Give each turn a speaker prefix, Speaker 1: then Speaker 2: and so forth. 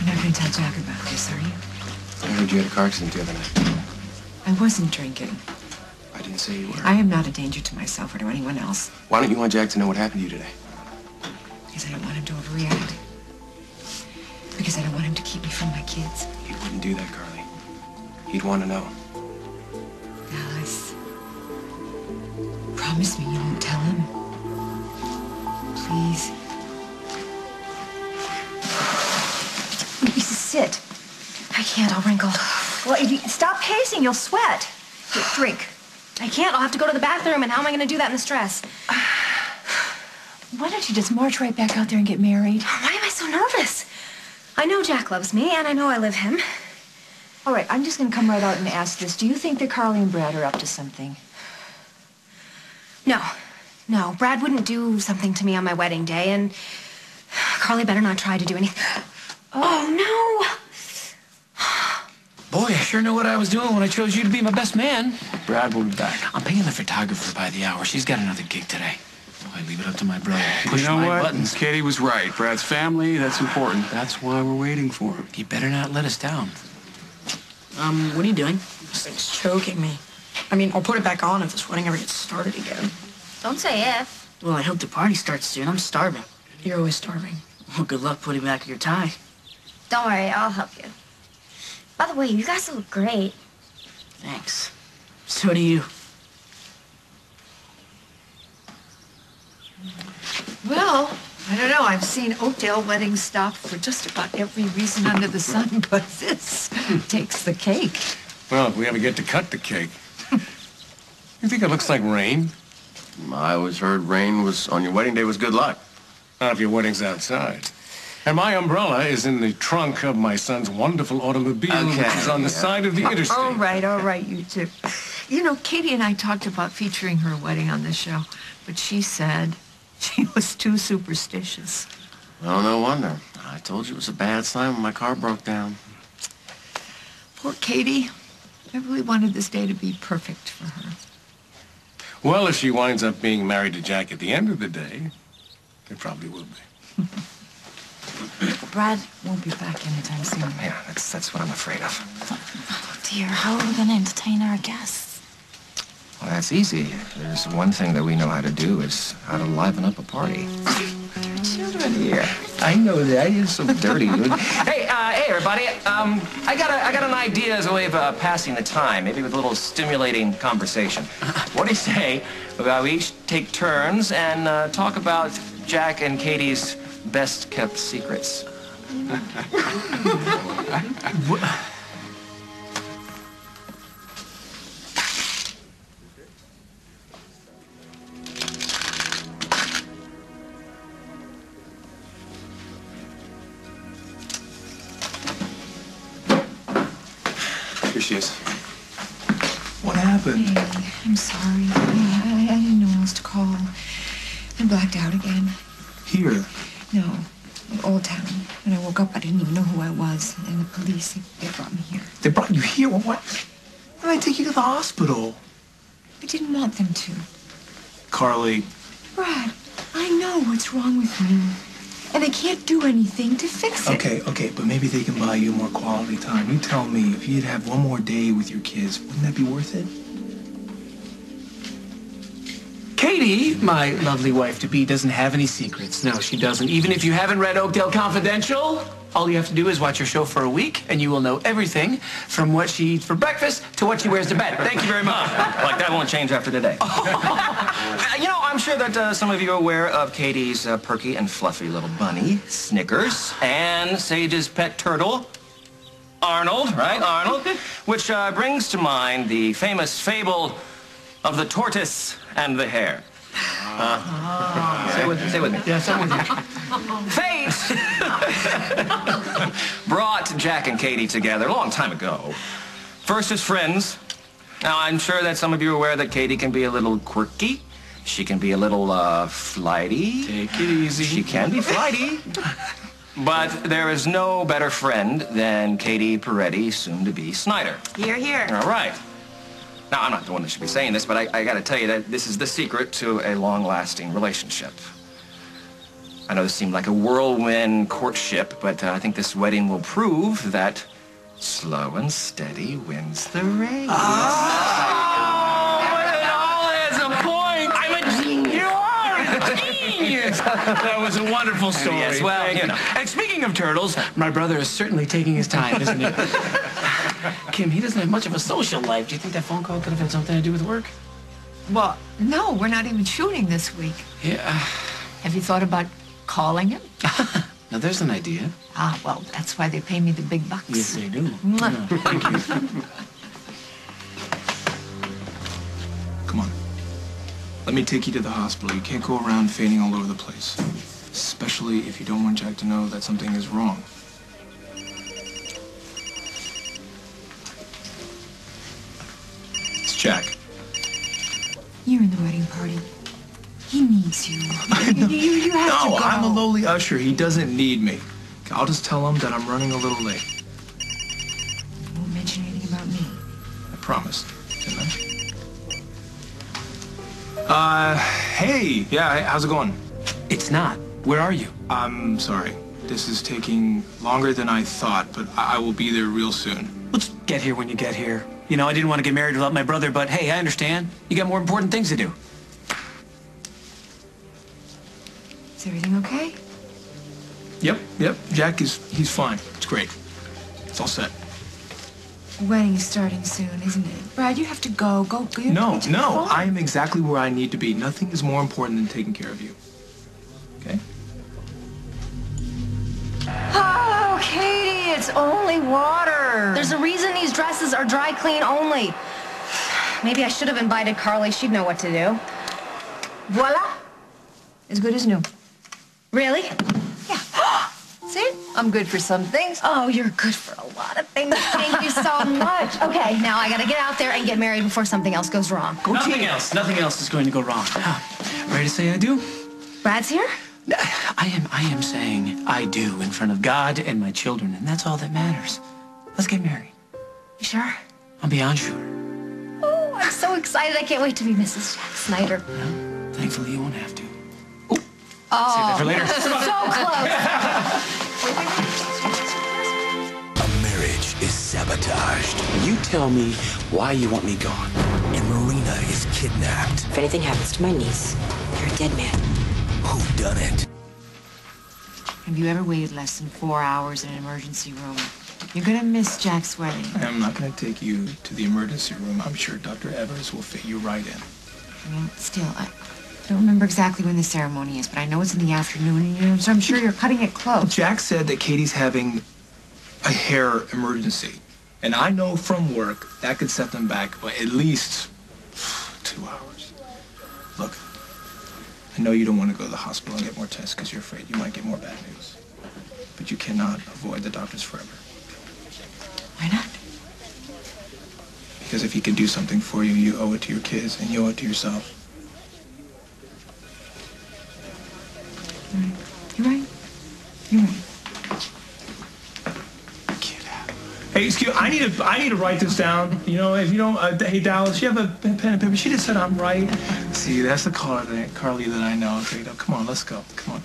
Speaker 1: You're not going to tell Jack about this, are you?
Speaker 2: I heard you had a car accident the other night.
Speaker 1: I wasn't drinking.
Speaker 2: I didn't say you were.
Speaker 1: I am not a danger to myself or to anyone else.
Speaker 2: Why don't you want Jack to know what happened to you today?
Speaker 1: Because I don't want him to overreact. Because I don't want him to keep me from my kids.
Speaker 2: He wouldn't do that, Carly. He'd want to know.
Speaker 1: Alice, promise me you won't tell him. Please.
Speaker 3: Sit. I can't, I'll wrinkle. Well, if you stop pacing, you'll sweat. Here, drink.
Speaker 4: I can't. I'll have to go to the bathroom, and how am I going to do that in the stress?
Speaker 3: Why don't you just march right back out there and get married?
Speaker 4: Why am I so nervous? I know Jack loves me, and I know I love him.
Speaker 3: All right, I'm just going to come right out and ask this. Do you think that Carly and Brad are up to something?
Speaker 4: No. No, Brad wouldn't do something to me on my wedding day, and Carly better not try to do anything. Oh, no!
Speaker 5: Boy, I sure know what I was doing when I chose you to be my best man.
Speaker 2: Brad will be back.
Speaker 5: I'm paying the photographer by the hour. She's got another gig today. Oh, I leave it up to my brother. Push
Speaker 6: You know
Speaker 5: my
Speaker 6: what?
Speaker 5: buttons.
Speaker 6: Katie was right. Brad's family, that's important. That's why we're waiting for him.
Speaker 5: He better not let us down.
Speaker 7: What are you doing? This thing's choking me. I mean, I'll put it back on if this wedding ever gets started again.
Speaker 4: Don't say if.
Speaker 7: Well, I hope the party starts soon. I'm starving. You're always starving. Well, good luck putting back your tie.
Speaker 4: Don't worry, I'll help you. By the way, you guys look great.
Speaker 7: Thanks. So do you.
Speaker 1: Well, I don't know. I've seen Oakdale weddings stop for just about every reason under the sun, but this takes the cake.
Speaker 6: Well, if we ever get to cut the cake. You think it looks like rain?
Speaker 2: I always heard rain was on your wedding day was good luck.
Speaker 6: Not if your wedding's outside. And my umbrella is in the trunk of my son's wonderful automobile, which is on the side of the interstate.
Speaker 1: All right, you two. You know, Katie and I talked about featuring her wedding on the show, but she said she was too superstitious.
Speaker 2: Well, no wonder. I told you it was a bad sign when my car broke down.
Speaker 1: Poor Katie. I really wanted this day to be perfect for her.
Speaker 6: Well, if she winds up being married to Jack at the end of the day, it probably will be.
Speaker 1: Brad won't be back anytime soon.
Speaker 2: Yeah, that's what I'm afraid of.
Speaker 7: Oh, dear. How are we going to entertain our guests?
Speaker 2: Well, that's easy. There's one thing that we know how to do is how to liven up a party. Children here. I know that. You're so dirty.
Speaker 8: Hey, everybody. I got an idea as a way of passing the time, maybe with a little stimulating conversation. What do you say about we each take turns and talk about Jack and Katie's best-kept secrets?
Speaker 2: Here she is.
Speaker 5: What happened?
Speaker 1: Hey, I'm sorry. I didn't know who else to call. I blacked out again.
Speaker 5: Here.
Speaker 1: No, in Old Town. When I woke up, I didn't even know who I was. And the police, they brought me here.
Speaker 5: They brought you here? Well, what? Why did I take you to the hospital?
Speaker 1: I didn't want them to.
Speaker 5: Carly.
Speaker 1: Brad, I know what's wrong with me. And they can't do anything to fix it.
Speaker 5: Okay, but maybe they can buy you more quality time. You tell me, if you'd have one more day with your kids, wouldn't that be worth it? Katie, my lovely wife-to-be, doesn't have any secrets. No, she doesn't. Even if you haven't read Oakdale Confidential, all you have to do is watch her show for a week, and you will know everything from what she eats for breakfast to what she wears to bed. Thank you very much.
Speaker 8: Like that won't change after today. You know, I'm sure that some of you are aware of Katie's perky and fluffy little bunny, Snickers, and Sage's pet turtle, Arnold, right? Arnold, which brings to mind the famous fable of the tortoise and the hare. Say with me.
Speaker 5: Yes, I'm with you.
Speaker 8: Fate brought Jack and Katie together a long time ago. First as friends. Now, I'm sure that some of you are aware that Katie can be a little quirky. She can be a little flighty.
Speaker 5: Take it easy.
Speaker 8: She can be flighty. But there is no better friend than Katie Peretti, soon to be Snyder.
Speaker 1: Here, here.
Speaker 8: All right. Now, I'm not the one that should be saying this, but I got to tell you that this is the secret to a long-lasting relationship. I know this seemed like a whirlwind courtship, but I think this wedding will prove that slow and steady wins the race.
Speaker 5: That was a wonderful story.
Speaker 8: Yes, well, you know.
Speaker 5: And speaking of turtles, my brother is certainly taking his time, isn't he? Kim, he doesn't have much of a social life. Do you think that phone call could have had something to do with work?
Speaker 1: Well, no, we're not even shooting this week.
Speaker 5: Yeah.
Speaker 1: Have you thought about calling him?
Speaker 5: Now, there's an idea.
Speaker 1: Ah, well, that's why they pay me the big bucks.
Speaker 5: Yes, they do.
Speaker 1: Mwah.
Speaker 5: Yeah, thank you.
Speaker 9: Come on. Let me take you to the hospital. You can't go around fainting all over the place. Especially if you don't want Jack to know that something is wrong. It's Jack.
Speaker 3: You're in the wedding party. He needs you. You have to go.
Speaker 9: No, I'm a lowly usher. He doesn't need me. I'll just tell him that I'm running a little late.
Speaker 3: You won't mention anything about me.
Speaker 9: I promised, didn't I? Hey. Yeah, how's it going?
Speaker 5: It's not. Where are you?
Speaker 9: I'm sorry. This is taking longer than I thought, but I will be there real soon.
Speaker 5: Let's get here when you get here. You know, I didn't want to get married without my brother, but hey, I understand. You got more important things to do.
Speaker 3: Is everything okay?
Speaker 9: Yep. Jack he's fine. It's great. It's all set.
Speaker 3: The wedding is starting soon, isn't it? Brad, you have to go. Go. You have to get to the phone.
Speaker 9: I am exactly where I need to be. Nothing is more important than taking care of you. Okay?
Speaker 3: Oh, Katie, it's only water.
Speaker 4: There's a reason these dresses are dry clean only. Maybe I should have invited Carly. She'd know what to do.
Speaker 3: Voila. As good as new.
Speaker 4: Really?
Speaker 3: Yeah. See? I'm good for some things.
Speaker 4: Oh, you're good for a lot of things. Thank you so much. Okay, now I gotta get out there and get married before something else goes wrong.
Speaker 5: Nothing else is going to go wrong. Ready to say I do?
Speaker 4: Brad's here?
Speaker 5: I am saying I do in front of God and my children, and that's all that matters. Let's get married.
Speaker 4: You sure?
Speaker 5: I'm beyond sure.
Speaker 4: Oh, I'm so excited. I can't wait to be Mrs. Jack Snyder.
Speaker 5: Well, thankfully, you won't have to.
Speaker 4: Oh,
Speaker 5: save that for later.
Speaker 4: So close.
Speaker 10: A marriage is sabotaged. You tell me why you want me gone. And Marina is kidnapped.
Speaker 11: If anything happens to my niece, you're a dead man.
Speaker 10: Who done it?
Speaker 3: Have you ever waited less than 4 hours in an emergency room? You're gonna miss Jack's wedding.
Speaker 9: I'm not going to take you to the emergency room. I'm sure Dr. Evers will fit you right in.
Speaker 3: Well, still, I don't remember exactly when the ceremony is, but I know it's in the afternoon, and so I'm sure you're cutting it close.
Speaker 9: Jack said that Katie's having a hair emergency. And I know from work that could set them back by at least 2 hours. Look, I know you don't want to go to the hospital and get more tests because you're afraid you might get more bad news. But you cannot avoid the doctors forever.
Speaker 3: Why not?
Speaker 9: Because if he can do something for you, you owe it to your kids and you owe it to yourself.
Speaker 3: You're right. You're right.
Speaker 9: Hey, excuse me, I need to write this down. You know, if you don't, hey Dallas, you have a pen and paper? She just said I'm right. See, that's the Carly that I know. Okay, come on, let's go. Come on.